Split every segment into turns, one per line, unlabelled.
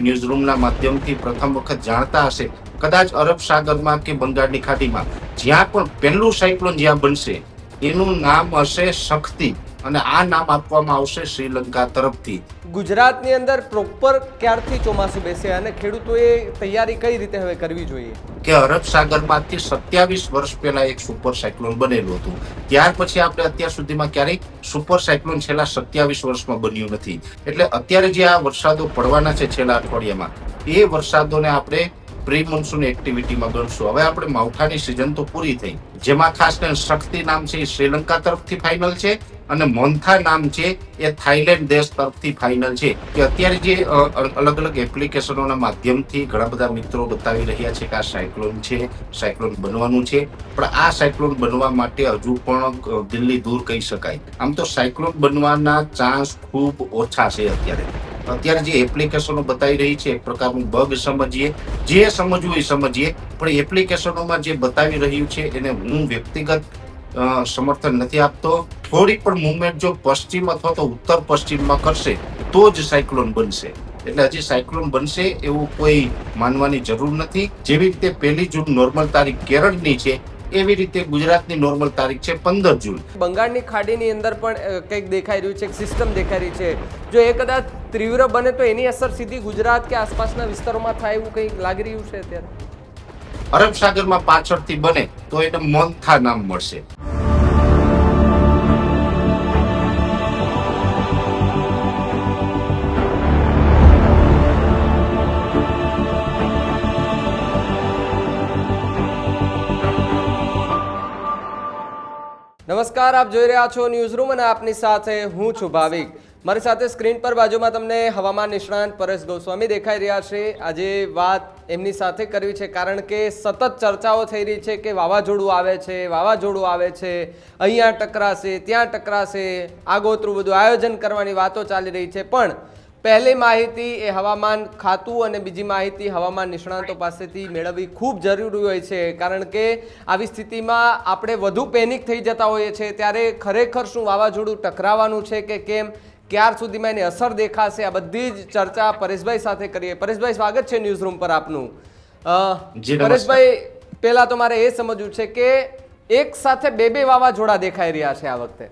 ન્યૂઝરૂમના માધ્યમથી પ્રથમ વખત જાણતા હશે, કદાચ અરબ સાગરમાં કે બંગાળની ખાડીમાં જ્યાં પણ પહેલું સાયક્લોન જ્યાં બનશે એનું નામ હશે શક્તિ, અને આ નામ આપવામાં આવશે શ્રીલંકા તરફથી.
ગુજરાતની અંદર પ્રોપર ક્યારથી ચોમાસું બેસે અને ખેડૂતોએ તૈયારી કઈ રીતે હવે કરવી જોઈએ?
કે અરબ સાગરમાંથી 27 વર્ષ પહેલા એક સુપર સાયક્લોન બનેલું હતું. ત્યાર પછી આપણે અત્યાર સુધીમાં ક્યારેય સુપર સાયક્લોન છેલ્લા 27 વર્ષમાં બન્યું નથી. એટલે અત્યારે જે આ વરસાદો પડવાના છે છેલ્લા અઠવાડિયામાં, એ વરસાદોને આપણે પ્રી મોન્સૂન એક્ટિવિટીમાં ગણશું. હવે આપણે માવઠાની સિઝન તો પૂરી થઈ, જેમાં ખાસ કરીને શક્તિ નામ છે એ શ્રીલંકા તરફથી ફાઇનલ છે, અને મોન્થા નામ છે એ થાઈલેન્ડ દેશ તરફથી ફાઇનલ છે. કે અત્યારે જે અલગ અલગ એપ્લિકેશનોના માધ્યમથી ઘણા બધા મિત્રો બતાવી રહ્યા છે કે આ સાયક્લોન છે, સાયક્લોન બનવાનું છે, પણ આ સાયક્લોન બનવા માટે હજુ પણ દિલ્હી દૂર કહી શકાય. આમ તો સાયક્લોન બનવાના ચાન્સ ખૂબ ઓછા છે. અત્યારે જે એપ્લિકેશનો બતાવી રહી છે એક પ્રકારનું બગ સમજીએ, જે સમજવું એ સમજીએ, પણ એપ્લિકેશનોમાં જે બતાવી રહ્યું છે એને હું વ્યક્તિગત સમર્થન નથી આપતો. થોડી પણ મુવમેન્ટ જો પશ્ચિમ અથવા તો ઉત્તર પશ્ચિમમાં કરશે તો જ સાયક્લોન બનશે. એટલે હજી સાયક્લોન બનશે એવું કોઈ માનવાની જરૂર નથી. જેવી રીતે 1 જૂન નોર્મલ તારીખ કેરળની છે, એવી રીતે ગુજરાતની નોર્મલ તારીખ છે 15 જૂન.
બંગાળની ખાડીની અંદર પણ કંઈક દેખાઈ રહ્યું છે, એક સિસ્ટમ દેખાઈ રહી છે. જો એ કદાચ તીવ્ર બને તો એની અસર સીધી ગુજરાત કે આસપાસના વિસ્તારોમાં થાય એવું કંઈક લાગી રહ્યું છે અત્યારે?
અરબ સાગરમાં પાછળથી બને તો એને મોન્થા નામ મળશે.
નમસ્કાર, આપ જોઈ રહ્યા છો ન્યૂઝ રૂમ અને આપની સાથે હું છું ભાવિક. મારી સાથે સ્ક્રીન પર બાજુમાં તમને હવામાન નિષ્ણાંત પરેશ ગોસ્વામી દેખાઈ રહ્યા છે. આજે વાત એમની સાથે કરવી છે કારણ કે સતત ચર્ચાઓ થઈ રહી છે કે વાવાઝોડું આવે છે, અહીંયા ટકરાશે, ત્યાં ટકરાશે, આગોતરું બધું આયોજન કરવાની વાતો ચાલી રહી છે. પણ પહેલી માહિતી એ હવામાન ખાતું અને બીજી માહિતી હવામાન નિષ્ણાંતો પાસેથી મેળવવી ખૂબ જરૂરી હોય છે, કારણ કે આવી સ્થિતિમાં આપણે વધુ પેનિક થઈ જતા હોઈએ છીએ. ત્યારે ખરેખર શું વાવાઝોડું ટકરાવાનું છે કે કેમ, ક્યાર સુધીમાં એની અસર દેખાશે, આ બધી જ ચર્ચા પરેશભાઈ સાથે કરીએ. પરેશભાઈ, સ્વાગત છે ન્યૂઝ રૂમ પર આપનું. પરેશભાઈ, પહેલા તો મારે એ સમજવું છે કે એક સાથે બે વાવાઝોડા દેખાઈ રહ્યા છે આ વખતે.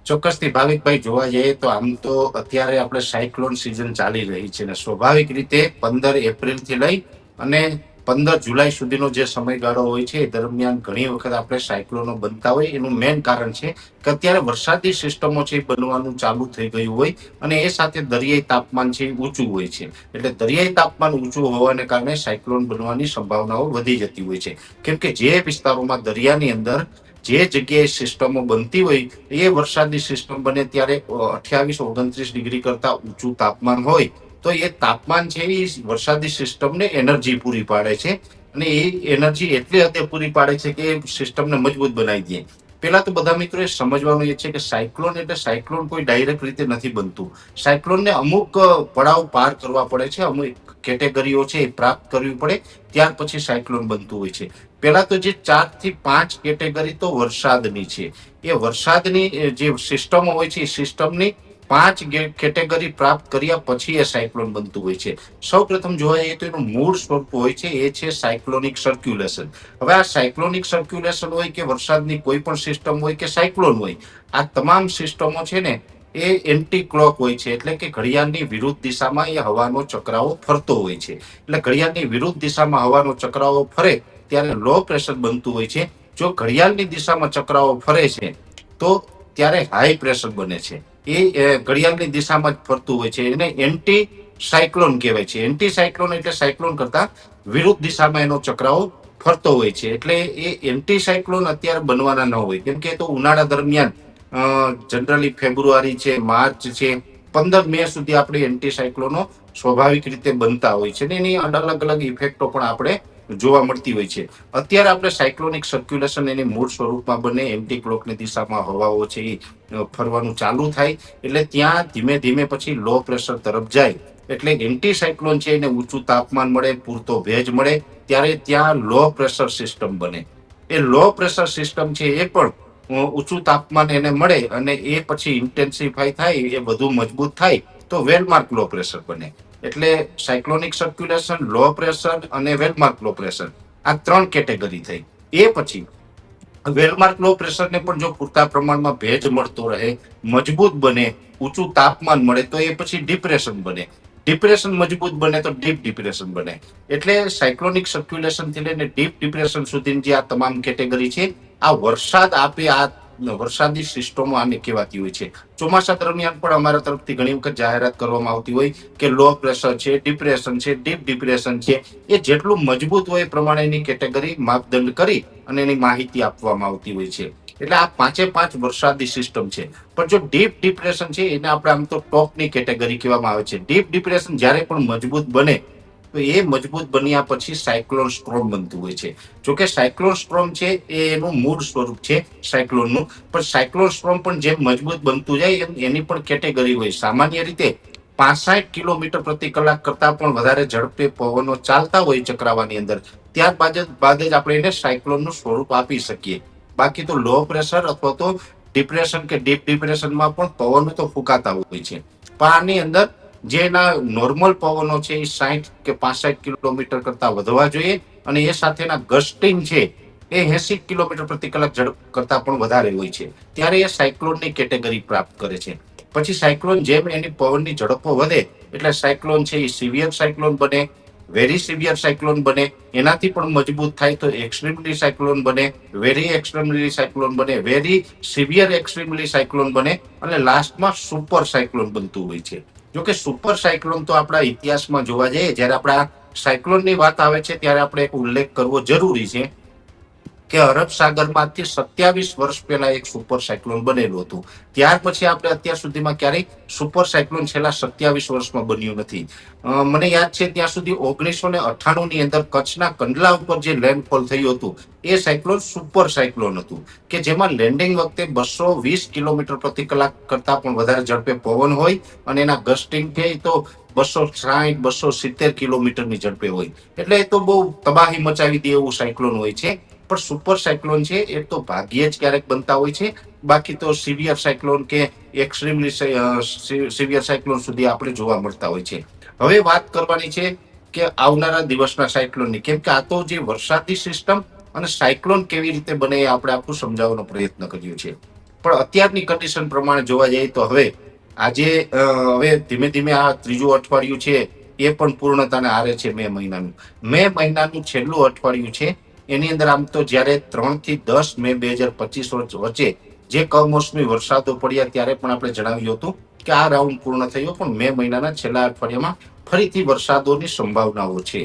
ચોક્કસથી ભાવિકભાઈ, જોવા જઈએ તો આમ તો અત્યારે આપણે સાયક્લોન સિઝન ચાલી રહી છે, ને સ્વાભાવિક રીતે 15 એપ્રિલ થી લઈ અને 15 જુલાઈ સુધીનો જે સમયગાળો હોય છે એ દરમિયાન ઘણી વખત આપણે સાયક્લોનો બનતા હોય. એનું મેઇન કારણ છે કે અત્યારે વરસાદી સિસ્ટમો છે એ બનવાનું ચાલુ થઈ ગયું હોય, અને એ સાથે દરિયાઈ તાપમાન છે ઊંચું હોય છે. એટલે દરિયાઈ તાપમાન ઊંચું હોવાને કારણે સાયક્લોન બનવાની સંભાવનાઓ વધી જતી હોય છે. કેમ કે જે વિસ્તારોમાં દરિયાની અંદર જે જગ્યાએ સિસ્ટમો બનતી હોય એ વરસાદી સિસ્ટમ બને ત્યારે 28-29 ડિગ્રી કરતા ઊંચું તાપમાન હોય તો એ તાપમાન છે એ વરસાદી સિસ્ટમને એનર્જી પૂરી પાડે છે, અને એ એનર્જી એટલી હદે પૂરી પાડે છે કે સિસ્ટમને મજબૂત બનાવી દે. પેલા તો બધા મિત્રોએ સમજવાનું એ છે કે સાયક્લોન એટલે સાયક્લોન કોઈ ડાયરેક્ટ રીતે નથી બનતું. સાયક્લોનને અમુક પડાવ પાર કરવા પડે છે, અમુક કેટેગરીઓ છે એ પ્રાપ્ત કરવી પડે, ત્યાર પછી સાયક્લોન બનતું હોય છે. પેલા તો જે 4 થી 5 કેટેગરી તો વરસાદની છે, એ વરસાદની જે સિસ્ટમો હોય છે એ સિસ્ટમની 5 કેટેગરી પ્રાપ્ત કર્યા પછી એ સાયક્લોન બનતું હોય છે. સૌ પ્રથમ જોવા જઈએ તો એનું મૂળ સ્વરૂપ હોય છે એ છે સાયક્લોનિક સર્ક્યુલેશન. હવે આ સાયક્લોનિક સર્ક્યુલેશન હોય કે વરસાદની કોઈ પણ સિસ્ટમ હોય કે સાયક્લોન હોય, આ તમામ સિસ્ટમો છે ને એ એન્ટી ક્લોક હોય છે, એટલે કે ઘડિયાળની વિરુદ્ધ દિશામાં એ હવાનો ચક્રાવો ફરતો હોય છે. એટલે ઘડિયાળની વિરુદ્ધ દિશામાં હવાનો ચક્રાવો ફરે ત્યારે લો પ્રેશર બનતું હોય છે. જો ઘડિયાળની દિશામાં ચક્રાવો ફરે છે તો ત્યારે હાઈ પ્રેશર બને છે. એ ઘડિયાળની દિશામાં જ ફરતું હોય છે, એને એન્ટી સાયક્લોન કહેવાય છે. એન્ટી સાયક્લોન એટલે સાયક્લોન કરતા વિરુદ્ધ દિશામાં એનો ચક્રાવો ફરતો હોય છે. એટલે એ એન્ટી સાયક્લોન અત્યારે બનવાના ન હોય, કેમ કે તો ઉનાળા દરમિયાન જનરલી ફેબ્રુઆરી છે, માર્ચ છે, 15 મે સુધી આપણે એન્ટી સાયક્લોનો સ્વાભાવિક રીતે બનતા હોય છે, ને એની અલગ અલગ ઇફેક્ટો પણ આપણે જોવા મળતી હોય છે. અત્યારે આપણે સાયક્લોનિક સર્ક્યુલેશન એની મૂળ સ્વરૂપમાં બને, એન્ટી ક્લોકની દિશામાં હવાઓ છે એ ફરવાનું ચાલુ થાય, એટલે ત્યાં ધીમે ધીમે પછી લો પ્રેશર તરફ જાય. એટલે એન્ટી સાયક્લોન છે એને ઊંચું તાપમાન મળે, પૂરતો ભેજ મળે, ત્યારે ત્યાં લો પ્રેશર સિસ્ટમ બને. એ લો પ્રેશર સિસ્ટમ છે એ પણ ઊંચું તાપમાન એને મળે અને એ પછી ઇન્ટેન્સિફાઈ થાય, એ વધુ મજબૂત થાય તો વેલમાર્ક લો પ્રેશર બને. એટલે સાયક્લોનિક સર્ક્યુલેશન, લો પ્રેશર અને વેલમાર્ક લો પ્રેશર આ 3 કેટેગરી થઈ. એ પછી વેલમાર્ક લો પ્રેશરને પણ જો પૂરતા પ્રમાણમાં ભેજ મળતો રહે, મજબૂત બને, ઊંચું તાપમાન મળે તો એ પછી ડિપ્રેશન બને. ડિપ્રેશન મજબૂત બને તો ડીપ ડિપ્રેશન બને. એટલે સાયક્લોનિક સર્ક્યુલેશન થી લઈને ડીપ ડિપ્રેશન સુધીની જે આ તમામ કેટેગરી છે, આ વરસાદ આપે આ વરસાદી સિસ્ટમો આને કહેવાતી હોય છે. ચોમાસા દરમિયાન પણ અમારા તરફથી ઘણી વખત જાહેરાત કરવામાં આવતી હોય કે લો પ્રેશર છે, ડિપ્રેશન છે, ડીપ ડિપ્રેશન છે, એ જેટલું મજબૂત હોય એ પ્રમાણેની કેટેગરી માપદંડ કરી અને એની માહિતી આપવામાં આવતી હોય છે. એટલે આ 5 વરસાદી સિસ્ટમ છે. પણ જો ડીપ ડિપ્રેશન છે એને આપણે આમ તો ટોપની કેટેગરી કહેવામાં આવે છે. ડીપ ડિપ્રેશન જ્યારે પણ મજબૂત બને તો એ મજબૂત બન્યા પછી સાયક્લોન સ્ટ્રોમ બનતું હોય છે. જોકે સાયક્લોન સ્ટ્રોમ છે એ એનું મૂળ સ્વરૂપ છે સાયક્લોનનું, પણ સાયક્લોન સ્ટ્રોમ પણ જેમ મજબૂત બનતું જાય એમ એની પણ કેટેગરી હોય. સામાન્ય રીતે 65 કિલોમીટર પ્રતિ કલાક કરતા પણ વધારે ઝડપે પવનો ચાલતા હોય ચક્રાવાની અંદર, ત્યારબાદ જ આપણે એને સાયક્લોનનું સ્વરૂપ આપી શકીએ. બાકી તો લો પ્રેશર અથવા તો ડિપ્રેશન કે ડીપ ડિપ્રેશનમાં પણ પવનો તો ફૂંકાતા હોય છે. પણ આની અંદર જે એના નોર્મલ પવનો છે એ 60 કે 65 કિલોમીટર કરતા વધવા જોઈએ અને એ સાથેના ગસ્ટિંગ છે એ 80 કિલોમીટર પ્રતિ કલાક ઝડપ કરતા પણ વધારે હોય છે. ત્યારે એ સાયક્લોનની કેટેગરી પ્રાપ્ત કરે છે. પછી સાયક્લોન જેમ એની પવનની ઝડપો વધે એટલે સાયક્લોન છે એ સિવિયર સાયક્લોન બને, વેરી સિવિયર સાયક્લોન બને, એનાથી પણ મજબૂત થાય તો એક્સ્ટ્રીમલી સાયક્લોન બને, વેરી એક્સ્ટ્રીમલી સાયક્લોન બને, વેરી સિવિયર એક્સ્ટ્રીમલી સાયક્લોન બને અને લાસ્ટમાં સુપર સાયક્લોન બનતું હોય છે. જોકે સુપર સાયક્લોન તો આપણા ઇતિહાસમાં જોવા જઈએ, જ્યારે આપણા સાયક્લોનની વાત આવે છે ત્યારે આપણે એક ઉલ્લેખ કરવો જરૂરી છે કે અરબ સાગરમાંથી 27 વર્ષ પહેલા એક સુપર સાયક્લોન બનેલું હતું. ત્યાર પછી આપણે અત્યાર સુધીમાં ક્યારેય સુપર સાયક્લોન છેલ્લા 27 વર્ષમાં બન્યું નથી. મને યાદ છે ત્યાં સુધી 1998 ની અંદર કચ્છના કંડલા ઉપર જે લેન્ડફોલ થયું હતું એ સાયક્લોન સુપર સાયક્લોન હતું કે જેમાં લેન્ડિંગ વખતે 220 કિલોમીટર પ્રતિ કલાક કરતા પણ વધારે ઝડપે પવન હોય અને એના ગસ્ટિંગ છે તો 260-270 કિલોમીટરની ઝડપે હોય. એટલે એ તો બહુ તબાહી મચાવી દે એવું સાયક્લોન હોય છે. પણ સુપર સાયક્લોન છે એ તો ભાગ્યે જ ક્યારેક બનતા હોય છે. બાકી તો સિવિયર સાયક્લોન કે એક્સ્ટ્રીમલી સિવિયર સાયક્લોન સુધી આપણે જોવા મળતા હોય છે. હવે વાત કરવાની છે કે આવનારા દિવસના સાયક્લોનની, કેમ કે આ તો જે વરસાદી સિસ્ટમ અને સાયક્લોન કેવી રીતે બને એ આપણે આખું સમજાવવાનો પ્રયત્ન કર્યો છે. પણ અત્યારની કન્ડિશન પ્રમાણે જોવા જઈએ તો હવે ધીમે ધીમે આ ત્રીજું અઠવાડિયું છે એ પણ પૂર્ણતાને આરે છે. મે મહિનાનું છેલ્લું અઠવાડિયું છે. એની અંદર આમ તો જ્યારે 3 થી 10 મે 2025 વચ્ચે જે કમોસમી વરસાદો પડ્યા ત્યારે પણ આપણે જણાવ્યું હતું કે આ રાઉન્ડ પૂર્ણ થયો, પણ મે મહિનાના છેલ્લા અઠવાડિયામાં ફરીથી વરસાદોની સંભાવનાઓ છે.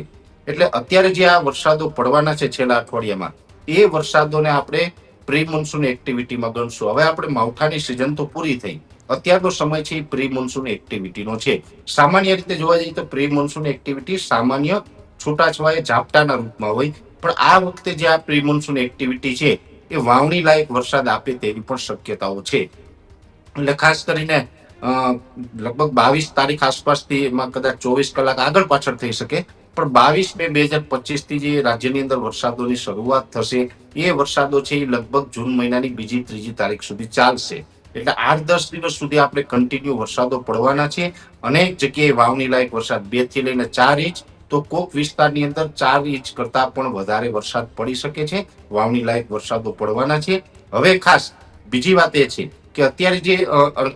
એટલે અત્યારે જે આ વરસાદો પડવાના છે છેલ્લા અઠવાડિયામાં, એ વરસાદોને આપણે પ્રી મોન્સૂન એક્ટિવિટીમાં ગણશું. હવે આપણે માવઠાની સિઝન તો પૂરી થઈ, અત્યારનો સમય છે પ્રી મોન્સૂન એક્ટિવિટીનો છે. સામાન્ય રીતે જોવા જઈએ તો પ્રી મોન્સૂન એક્ટિવિટી સામાન્ય છૂટાછવાયા ઝાપટાના રૂપમાં હોય, પણ આ વખતે જે આ પ્રી મોન્સૂન એક્ટિવિટી છે એ વાવણી લાયક વરસાદ આપે તેવી પણ શક્યતાઓ છે. એટલે ખાસ કરીને લગભગ 22 તારીખ આસપાસથી એમાં કદાચ 24 કલાક આગળ પાછળ થઈ શકે, પણ 22 મે 2025 થી જે રાજ્યની અંદર વરસાદોની શરૂઆત થશે એ વરસાદો છે એ લગભગ જૂન મહિનાની 2-3 તારીખ સુધી ચાલશે. એટલે 8-10 દિવસ સુધી આપણે કન્ટિન્યુ વરસાદો પડવાના છે. અનેક જગ્યાએ વાવણી લાયક વરસાદ 2 થી લઈને 4 ઇંચ, તો કોક વિસ્તારની અંદર 4 ઇંચ કરતા પણ વધારે વરસાદ પડી શકે છે. વાવણી લાયક વરસાદો પડવાના છે. હવે ખાસ બીજી વાત એ છે કે અત્યારે જે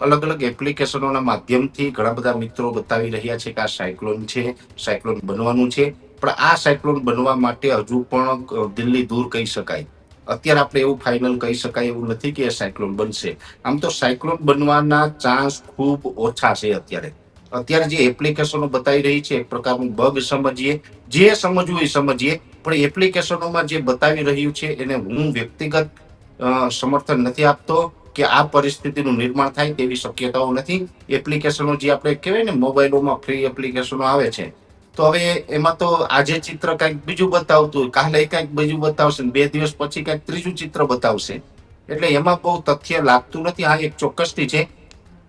અલગ અલગ એપ્લિકેશનોના માધ્યમથી ઘણા બધા મિત્રો બતાવી રહ્યા છે કે આ સાયક્લોન છે, સાયક્લોન બનવાનું છે. પણ આ સાયક્લોન બનવા માટે હજુ પણ દિલ્હી દૂર કહી શકાય. અત્યારે આપણે એવું ફાઇનલ કહી શકાય એવું નથી કે એ સાયક્લોન બનશે. આમ તો સાયક્લોન બનવાના ચાન્સ ખૂબ ઓછા છે. અત્યારે જે એપ્લિકેશનો બતાવી રહી છે એક પ્રકારનું બગ સમજીએ, જે સમજવું એ સમજીએ, પણ એપ્લિકેશનોમાં જે બતાવી રહ્યું છે એને હું વ્યક્તિગત સમર્થન નથી આપતો કે આ પરિસ્થિતિનું નિર્માણ થાય તેવી શક્યતાઓ નથી. એપ્લિકેશનો જે આપણે કહેવાય ને મોબાઈલોમાં ફ્રી એપ્લિકેશનો આવે છે, તો હવે એમાં તો આજે ચિત્ર કંઈક બીજું બતાવતું હોય, કાલે કંઈક બીજું બતાવશે, 2 દિવસ પછી કંઈક ત્રીજું ચિત્ર બતાવશે. એટલે એમાં બહુ તથ્ય લાગતું નથી. આ એક ચોક્કસથી છે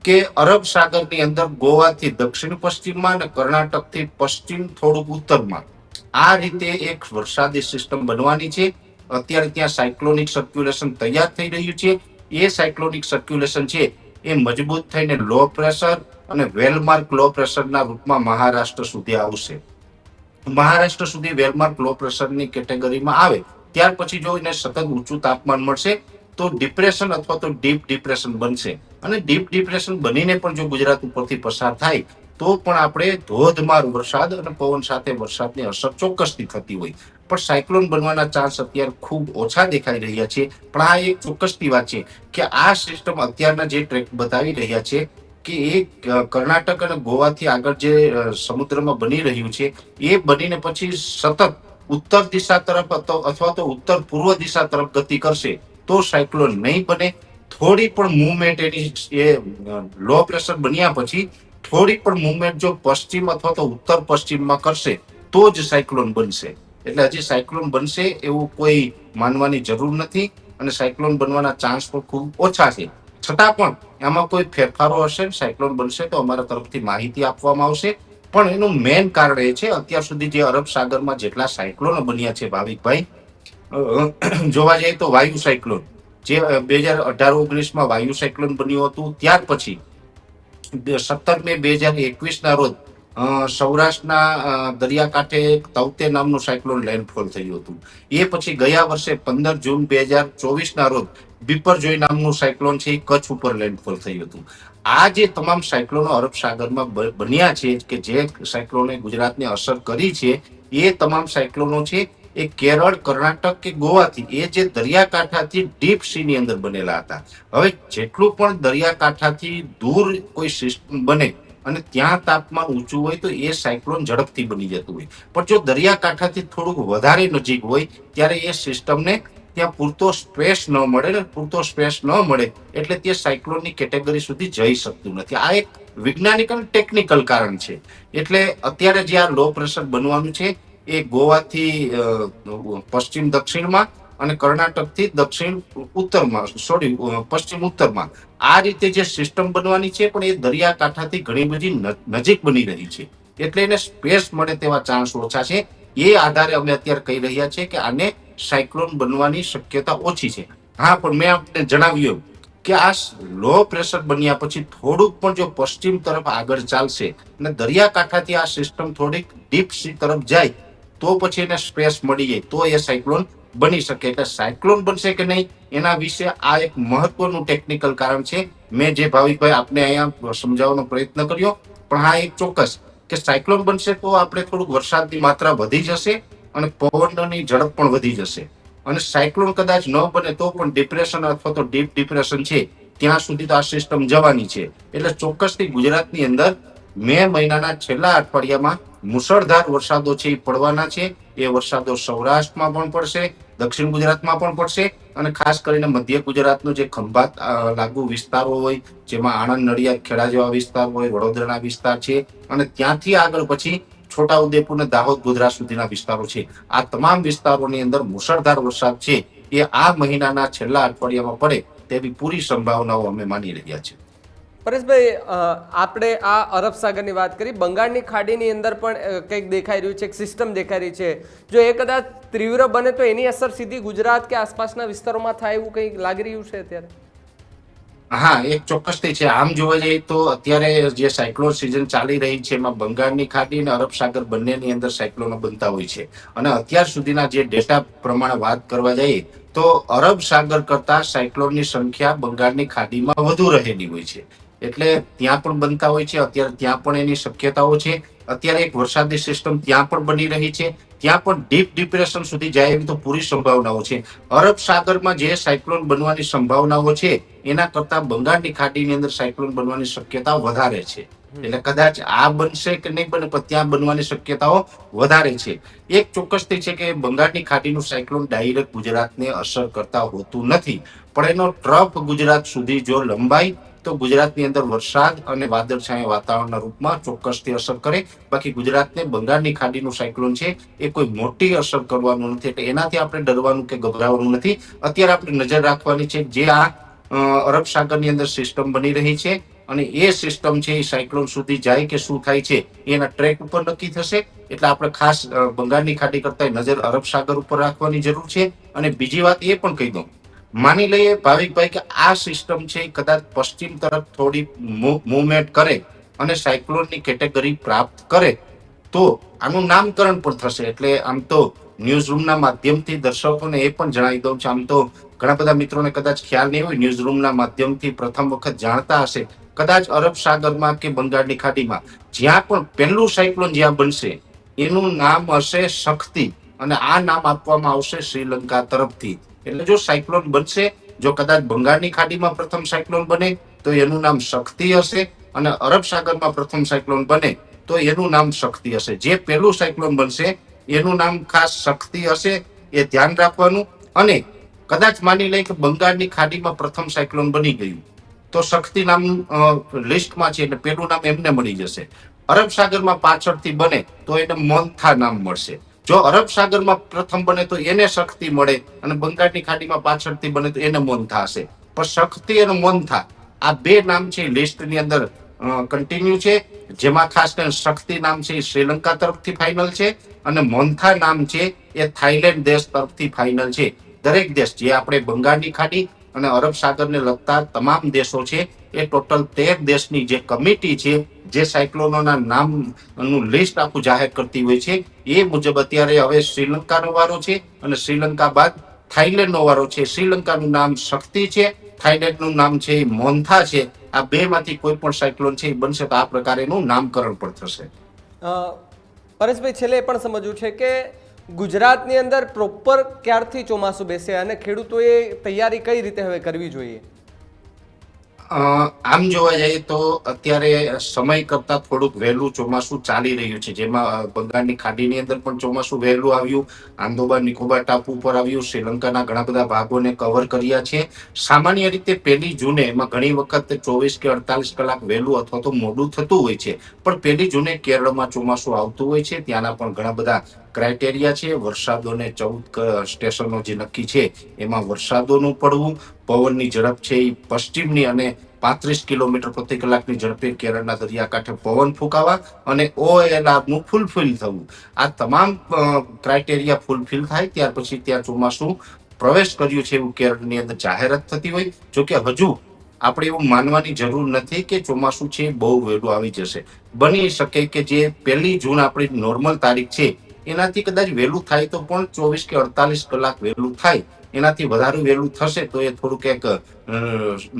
કે અરબ સાગરની અંદર ગોવાથી દક્ષિણ પશ્ચિમમાં અને કર્ણાટકથી પશ્ચિમ થોડુંક ઉત્તરમાં આ રીતે એક વરસાદી સિસ્ટમ બનવાની છે. અત્યારે ત્યાં સાયક્લોનિક સર્ક્યુલેશન તૈયાર થઈ રહ્યું છે. એ સાયક્લોનિક સર્ક્યુલેશન છે એ મજબૂત થઈને લો પ્રેશર, અને વેલમાર્ક લો પ્રેશરના રૂપમાં મહારાષ્ટ્ર સુધી આવશે. મહારાષ્ટ્ર સુધી વેલમાર્ક લો પ્રેશરની કેટેગરીમાં આવે ત્યાર પછી જો એને સતત ઊંચું તાપમાન મળશે તો ડિપ્રેશન અથવા તો ડીપ ડિપ્રેશન બનશે. અને ડીપ ડિપ્રેશન બનીને પણ જો ગુજરાત ઉપરથી પસાર થાય તો પણ આપણે ધોધમાર વરસાદ અને પવન સાથે વરસાદની અસર ચોક્કસથી થતી હોય. પણ સાયક્લોન બનવાના ચાન્સ અત્યારે ખૂબ ઓછા દેખાઈ રહ્યા છે. પણ આ એક ચોક્કસની વાત છે કે આ સિસ્ટમ અત્યારના જે ટ્રેક બતાવી રહ્યા છે કે એ કર્ણાટક અને ગોવાથી આગળ જે સમુદ્રમાં બની રહ્યું છે એ બનીને પછી સતત ઉત્તર દિશા તરફ અથવા તો ઉત્તર પૂર્વ દિશા તરફ ગતિ કરશે તો સાયક્લોન નહીં બને. થોડી પણ મુવમેન્ટ એની એ લો પ્રેશર બન્યા પછી થોડી પણ મુવમેન્ટ જો પશ્ચિમ અથવા તો ઉત્તર પશ્ચિમમાં કરશે તો જ સાયક્લોન બનશે. એટલે હજી સાયક્લોન બનશે એવું કોઈ માનવાની જરૂર નથી અને સાયક્લોન બનવાના ચાન્સ પણ ખૂબ ઓછા છે. છતાં પણ આમાં કોઈ ફેરફારો હશે, સાયક્લોન બનશે તો અમારા તરફથી માહિતી આપવામાં આવશે. પણ એનું મેઇન કારણ એ છે અત્યાર સુધી જે અરબ સાગરમાં જેટલા સાયક્લોનો બન્યા છે ભાવિકભાઈ, જોવા જઈએ તો વાયુ સાયક્લોન જે 2018-19માં વાયુ સાયક્લોન બન્યું હતું, ત્યાર પછી 17 મે 2021ના રોજ સૌરાષ્ટ્રના દરિયાકાંઠે તૌતે નામનું સાયક્લોન લેન્ડફોલ થયું હતું. એ પછી ગયા વર્ષે 15 જૂન 2024ના રોજ બિપરજોય નામનું સાયક્લોન છે એ કચ્છ ઉપર લેન્ડફોલ થયું હતું. આ જે તમામ સાયક્લોનો અરબ સાગરમાં બન્યા છે કે જે સાયક્લોને ગુજરાતને અસર કરી છે એ તમામ સાયક્લોનો છે એ કેરળ, કર્ણાટક કે ગોવાથી એ જે દરિયાકાંઠાથી ડીપ સી અંદર બનેલા હતા. હવે જેટલું પણ દરિયાકાંઠાથી દૂર કોઈ સિસ્ટમ બને અને ત્યાં તાપમાન ઊંચું હોય તો એ સાયક્લોન ઝડપથી બની જતું હોય. પણ જો દરિયાકાંઠાથી થોડુંક વધારે નજીક હોય ત્યારે એ સિસ્ટમને ત્યાં પૂરતો સ્પેસ ન મળે ને પૂરતો સ્પેસ ન મળે એટલે તે સાયક્લોનની કેટેગરી સુધી જઈ શકતું નથી. આ એક વૈજ્ઞાનિક અને ટેકનિકલ કારણ છે. એટલે અત્યારે જે આ લો પ્રેશર બનવાનું છે એ ગોવાથી પશ્ચિમ દક્ષિણમાં અને કર્ણાટકથી દક્ષિણ ઉત્તરમાં પશ્ચિમ ઉત્તરમાં આ રીતે જે સિસ્ટમ બનવાની છે પણ એ દરિયાકાંઠાથી ઘણી બધી નજીક બની રહી છે. એટલે એને સ્પેસ મળે તેવા ચાન્સ ઓછા છે. એ આધારે અમે અત્યારે કહી રહ્યા છીએ કે આને સાયક્લોન બનવાની શક્યતા ઓછી છે. હા, પણ મેં આપને જણાવ્યું કે આ લો પ્રેશર બન્યા પછી થોડુંક પણ જો પશ્ચિમ તરફ આગળ ચાલશે અને દરિયાકાંઠાથી આ સિસ્ટમ થોડીક ડીપ સી તરફ જાય તો પછી એને સ્પેસ મળી જાય તો એ સાયક્લોન બની શકે. એટલે સાયક્લોન બનશે કે નહીં એના વિશે આ એક મહત્વનું ટેકનિકલ કારણ છે. મેં જે ભાવિકભાઈ આપને અહીંયા સમજાવવાનો પ્રયત્ન કર્યો. પણ હા, એક ચોક્કસ કે સાયક્લોન બનશે તો આપણે થોડુંક વરસાદની માત્રા વધી જશે અને પવનની ઝડપ પણ વધી જશે. અને સાયક્લોન કદાચ ન બને તો પણ ડિપ્રેશન અથવા તો ડીપ ડિપ્રેશન છે ત્યાં સુધી તો આ સિસ્ટમ જવાની છે. એટલે ચોક્કસથી ગુજરાતની અંદર મે મહિનાના છેલ્લા અઠવાડિયામાં મુશળધાર વરસાદો છે એ પડવાના છે. એ વરસાદો સૌરાષ્ટ્રમાં પણ પડશે, દક્ષિણ ગુજરાતમાં પણ પડશે અને ખાસ કરીને મધ્ય ગુજરાતનો જે ખંભાત લાગુ વિસ્તારો હોય જેમાં આણંદ, નડિયાદ, ખેડા જેવા વિસ્તાર હોય, વડોદરાના વિસ્તાર છે અને ત્યાંથી આગળ પછી છોટાઉદેપુર અને દાહોદ, ગોધરા સુધીના વિસ્તારો છે. આ તમામ વિસ્તારોની અંદર મુશળધાર વરસાદ છે એ આ મહિનાના છેલ્લા અઠવાડિયામાં પડે તેવી પૂરી સંભાવનાઓ અમે માની રહ્યા છીએ.
પરેશભાઈ, આપણે આ અરબ સાગરની વાત કરી, બંગાળની ખાડીની અંદર પણ કંઈક દેખાઈ રહ્યું છે, એક સિસ્ટમ દેખાઈ રહી છે. જો એ કદાચ તીવ્ર બને તો એની અસર સીધી ગુજરાત કે આસપાસના વિસ્તારોમાં થાય એવું કંઈક લાગી રહ્યું છે અત્યારે?
હા, એક ચોક્કસથી છે. આમ જોવા જઈએ તો અત્યારે જે સાયક્લોન સિઝન ચાલી રહી છે એમાં બંગાળની ખાડી અને અરબ સાગર બંનેની અંદર સાયક્લોનો બનતા હોય છે. અને અત્યાર સુધીના જે ડેટા પ્રમાણે વાત કરવા જઈએ તો અરબ સાગર કરતા સાયક્લોનની સંખ્યા બંગાળની ખાડીમાં વધુ રહેલી હોય છે. એટલે ત્યાં પણ બનતા હોય છે. અત્યારે ત્યાં પણ એની શક્યતાઓ છે. અત્યારે એક વરસાદી સિસ્ટમ ત્યાં પણ બની રહી છે. ત્યાં પણ ડીપ ડિપ્રેશન સુધી જાય એવી તો પૂરી સંભાવનાઓ છે. અરબ સાગરમાં જે સાયક્લોન બનવાની સંભાવનાઓ છે એના કરતા બંગાળની ખાડીની અંદર સાયક્લોન બનવાની શક્યતા વધારે છે. એટલે કદાચ આ બનશે કે નહીં બને પણ ત્યાં બનવાની શક્યતાઓ વધારે છે. એક ચોક્કસથી છે કે બંગાળની ખાડીનું સાયક્લોન ડાયરેક્ટ ગુજરાતને અસર કરતા હોતું નથી, પણ એનો ટ્રફ ગુજરાત સુધી જો લંબાય તો ગુજરાતની અંદર વરસાદ અને વાદળછાયા વાતાવરણના રૂપમાં ચોક્કસથી અસર કરે. બાકી ગુજરાતને બંગાળની ખાડીનું સાયક્લોન છે એ કોઈ મોટી અસર કરવાનું નથી. એટલે એનાથી આપણે ડરવાનું કે ગભરાવાનું નથી. અત્યારે આપણે નજર રાખવાની છે જે આ અરબ સાગરની અંદર સિસ્ટમ બની રહી છે અને એ સિસ્ટમ છે એ સાયક્લોન સુધી જાય કે શું થાય છે એના ટ્રેક ઉપર નક્કી થશે. એટલે આપણે ખાસ બંગાળની ખાડી કરતા નજર અરબ સાગર ઉપર રાખવાની જરૂર છે. અને બીજી વાત એ પણ કહી દઉં, માની લઈએ ભાવિકભાઈ કે આ સિસ્ટમ છે કદાચ પશ્ચિમ તરફ થોડી મૂવમેન્ટ કરે અને સાયક્લોનની કેટેગરી પ્રાપ્ત કરે તો આનું નામકરણ પણ થશે. એટલે આમ તો ન્યૂઝ રૂમના માધ્યમથી દર્શકોને એ પણ જણાવી દઉં છું, આમ તો ઘણા બધા મિત્રોને કદાચ ખ્યાલ નહીં હોય, ન્યૂઝ રૂમના માધ્યમથી પ્રથમ વખત જાણતા હશે, કદાચ અરબ સાગરમાં કે બંગાળની ખાડીમાં જ્યાં પણ પહેલું સાયક્લોન જ્યાં બનશે એનું નામ હશે શક્તિ, અને આ નામ આપવામાં આવશે શ્રીલંકા તરફથી. એટલે જો સાયક્લોન બનશે, જો કદાચ બંગાળની ખાડીમાં પ્રથમ સાયક્લોન બને તો એનું નામ શક્તિ હશે, અને અરબ સાગરમાં પ્રથમ સાયક્લોન બને તો એનું નામ શક્તિ હશે. જે પહેલું સાયક્લોન બનશે એનું નામ ખાસ શક્તિ હશે, એ ધ્યાન રાખવાનું. અને કદાચ માની લઈએ કે બંગાળની ખાડીમાં પ્રથમ સાયક્લોન બની ગયું તો શક્તિ નામ લિસ્ટમાં છે એટલે પેલું નામ એમને મળી જશે. અરબ સાગરમાં પાછળથી બને તો એને મોન્થા નામ મળશે. જો અરબ સાગરમાં પ્રથમ બને તો એને શક્તિ મળે, અને બંગાળની ખાડીમાં પાછળથી બને તો એને મોન્થા હશે. પણ શક્તિ અને મોન્થા આ બે નામ છે લિસ્ટની અંદર કન્ટિન્યુ છે, જેમાં ખાસ કરીને શક્તિ નામ છે એ શ્રીલંકા તરફથી ફાઇનલ છે, અને મોન્થા નામ છે એ થાઈલેન્ડ દેશ તરફથી ફાઇનલ છે. દરેક દેશ જે આપણે બંગાળની ખાડી અને અરબ સાગરને લગતા તમામ દેશો છે એ ટોટલ 13 દેશની જે કમિટી છે જે સાયક્લોનોના નામનું લિસ્ટ આખું જાહેર કરતી હોય છે, એ મુજબ અત્યારે હવે શ્રીલંકાનો વારો છે, અને શ્રીલંકા બાદ થાઈલેન્ડનો વારો છે. શ્રીલંકાનું નામ શક્તિ છે, થાઈલેન્ડનું નામ છે મોન્થા છે. આ બે માંથી કોઈ પણ સાયક્લોન છે એ બનશે તો આ પ્રકારેનું નામકરણ પણ થશે.
પરેશભાઈ, છેલ્લે એ પણ સમજવું છે કે ગુજરાતની અંદર પ્રોપર ક્યારથી ચોમાસું બેસે અને ખેડૂતોએ તૈયારી કઈ રીતે હવે કરવી જોઈએ?
આમ જોવા જઈએ તો અત્યારે સમય કરતા થોડુંક વહેલું ચોમાસું ચાલી રહ્યું છે, જેમાં બંગાળની ખાડીની અંદર પણ ચોમાસું વહેલું આવ્યું, આંદોબાર નિકોબાર ટાપુ ઉપર આવ્યું, શ્રીલંકાના ઘણા બધા ભાગોને કવર કર્યા છે. સામાન્ય રીતે 1 જૂને એમાં ઘણી વખત 24 કે 48 કલાક વહેલું અથવા તો મોડું થતું હોય છે, પણ 1 જૂને કેરળમાં ચોમાસું આવતું હોય છે. ત્યાંના પણ ઘણા બધા ક્રાઇટેરિયા છે. વરસાદોને 14 સ્ટેશનો જે નક્કી છે એમાં વરસાદોનું પડવું, પવનની ઝડપ છે એ પશ્ચિમની અને 35 કિલોમીટર પ્રતિ કલાકની ઝડપે કેરળના દરિયાકાંઠે પવન ફૂંકાવા, અને OLRનું ફૂલફિલ થવું. આ તમામ ક્રાઇટેરિયા ફૂલફિલ થાય ત્યાર પછી ત્યાં ચોમાસું પ્રવેશ કર્યું છે એવું કેરળની અંદર જાહેરાત થતી હોય. જોકે હજુ આપણે એવું માનવાની જરૂર નથી કે ચોમાસું છે બહુ વહેલું આવી જશે. બની શકે કે જે 1 જૂન આપણી નોર્મલ તારીખ છે એનાથી કદાચ વહેલું થાય તો પણ 24 કે 48 કલાક વહેલું થાય. એનાથી વધારે વહેલું થશે તો એ થોડુંક એક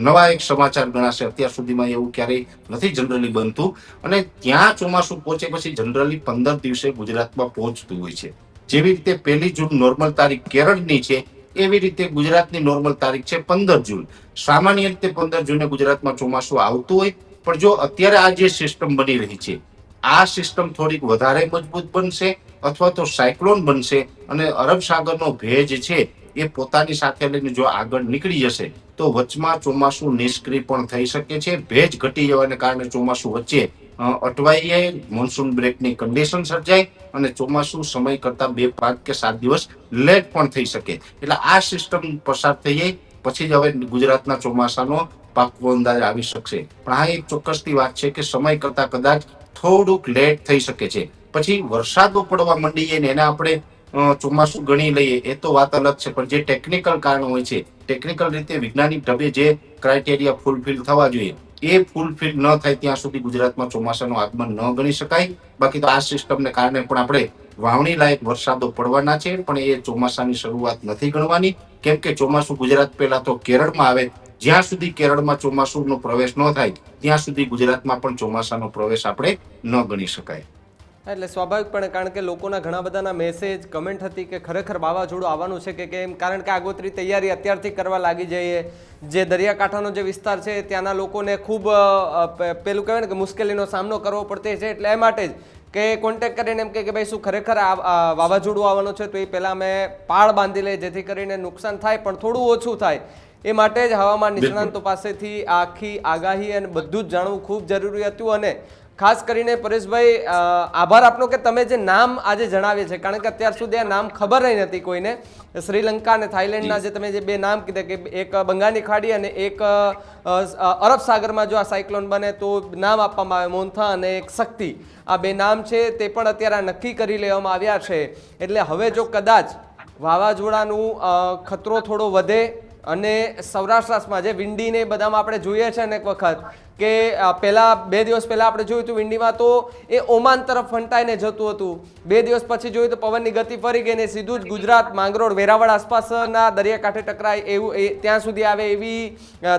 નવા એક સમાચાર ગણાશે. અત્યાર સુધીમાં એવું ક્યારેય નથી જનરલી બનતું, અને ત્યાં ચોમાસું પહોંચે પછી જનરલી 15 દિવસે ગુજરાતમાં પહોંચતું હોય છે. જેવી રીતે 1 જૂન નોર્મલ તારીખ કેરળની છે એવી રીતે ગુજરાતની નોર્મલ તારીખ છે 15 જૂન. સામાન્ય રીતે 15 જૂને ગુજરાતમાં ચોમાસું આવતું હોય, પણ જો અત્યારે આ જે સિસ્ટમ બની રહી છે આ સિસ્ટમ થોડીક વધારે મજબૂત બનશે અથવા તો સાયક્લોન બનશે, અને અરબ સાગરનો ભેજ છે એ પોતાની સાથે લઈને જો આગળ નીકળી જશે તો વચમાં ચોમાસું નિષ્ક્રિય પણ થઈ શકે છે. ભેજ ઘટી જવાને કારણે ચોમાસું વચ્ચે અટવાઈ જાય, મોન્સૂન બ્રેકની કન્ડિશન સર્જાય, અને ચોમાસું સમય કરતા 2, 5 કે 7 દિવસ લેટ પણ થઈ શકે. એટલે આ સિસ્ટમ પસાર થઈ જાય પછી જ હવે ગુજરાતના ચોમાસાનો પાક્કો અંદાજ આવી શકશે. પણ આ એક ચોક્કસની વાત છે કે સમય કરતા કદાચ થોડુંક લેટ થઈ શકે છે. પછી વરસાદો પડવા માંડી જાય ને એને આપણે ચોમાસું ગણી લઈએ એ તો વાત અલગ છે, પણ જે ટેકનિકલ કારણો હોય છે, ટેકનિકલ રીતે વૈજ્ઞાનિક ઢબે જે ક્રાઇટેરિયા ફૂલફિલ થવા જોઈએ એ ફૂલફિલ ન થાય ત્યાં સુધી ગુજરાતમાં ચોમાસાનું આગમન ન ગણી શકાય. બાકી તો આ સિસ્ટમને કારણે પણ આપણે વાવણી લાયક વરસાદો પડવાના છે, પણ એ ચોમાસાની શરૂઆત નથી ગણવાની. કેમ કે ચોમાસું ગુજરાત પહેલા તો કેરળમાં આવે, જ્યાં સુધી કેરળમાં ચોમાસુનો પ્રવેશ ન થાય ત્યાં સુધી ગુજરાતમાં પણ ચોમાસાનો પ્રવેશ આપણે ન ગણી શકાય.
એટલે સ્વાભાવિકપણે, કારણ કે લોકોના ઘણા બધાના મેસેજ કમેન્ટ હતી કે ખરેખર વાવાઝોડું આવવાનું છે કે કેમ, કારણ કે આગોતરી તૈયારી અત્યારથી કરવા લાગી જઈએ. જે દરિયાકાંઠાનો જે વિસ્તાર છે ત્યાંના લોકોને ખૂબ પેલું કહેવાય ને કે મુશ્કેલીનો સામનો કરવો પડતો છે. એટલે એ માટે જ કે કોન્ટેક્ટ કરીને એમ કે ભાઈ શું ખરેખર આ વાવાઝોડું આવવાનું છે તો એ પહેલાં અમે પાળ બાંધી લઈએ જેથી કરીને નુકસાન થાય પણ થોડું ઓછું થાય. એ માટે જ હવામાન નિષ્ણાંતો પાસેથી આખી આગાહી અને બધું જ જાણવું ખૂબ જરૂરી હતું. અને ખાસ કરીને પરેશભાઈ, આભાર આપનો કે તમે જે નામ આજે જણાવીએ છે, કારણ કે અત્યાર સુધી આ નામ ખબર નહીં નથી કોઈને. શ્રીલંકા અને થાઈલેન્ડના જે તમે જે 2 નામ કીધા કે એક બંગાળની ખાડી અને એક અરબ સાગરમાં જો આ સાયક્લોન બને તો નામ આપવામાં આવે મોન્થા અને એક શક્તિ. આ 2 નામ છે તે પણ અત્યારે નક્કી કરી લેવામાં આવ્યા છે. એટલે હવે જો કદાચ વાવાઝોડાનું ખતરો થોડો વધે અને સૌરાષ્ટ્રમાં જે વિંડીને એ બધામાં આપણે જોઈએ છે અનેક વખત કે પહેલા 2 દિવસ પહેલા આપણે જોયું હતું વિંડીમાં તો એ ઓમાન તરફ ફંટાઈને જતું હતું. 2 દિવસ પછી જોયું તો પવનની ગતિ ફરી ગઈ ને સીધું જ ગુજરાત માંગરોળ વેરાવળ આસપાસના દરિયાકાંઠે ટકરાય એવું ત્યાં સુધી આવે એવી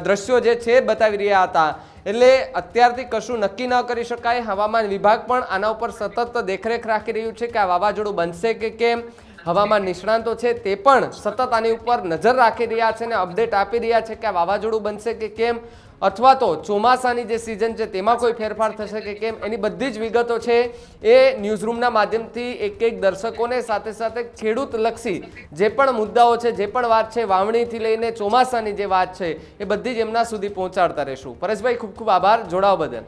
દ્રશ્યો જે છે બતાવી રહ્યા હતા. એટલે અત્યારથી કશું નક્કી ન કરી શકાય. હવામાન વિભાગ પણ આના ઉપર સતત દેખરેખ રાખી રહ્યું છે કે આ વાવાઝોડું બનશે કે કેમ. હવામાન નિષ્ણાંતો છે તે પણ સતત આની ઉપર નજર રાખી રહ્યા છે અને અપડેટ આપી રહ્યા છે કે આ વાવાઝોડું બનશે કે કેમ, અથવા તો ચોમાસાની જે સિઝન છે તેમાં કોઈ ફેરફાર થશે કે કેમ. એની બધી જ વિગતો છે એ ન્યૂઝરૂમના માધ્યમથી એક દર્શકોને સાથે સાથે ખેડૂતલક્ષી જે પણ મુદ્દાઓ છે, જે પણ વાત છે, વાવણીથી લઈને ચોમાસાની જે વાત છે એ બધી જ એમના સુધી પહોંચાડતા રહીશું. પરેશભાઈ, ખૂબ ખૂબ આભાર જોડાવા બદલ.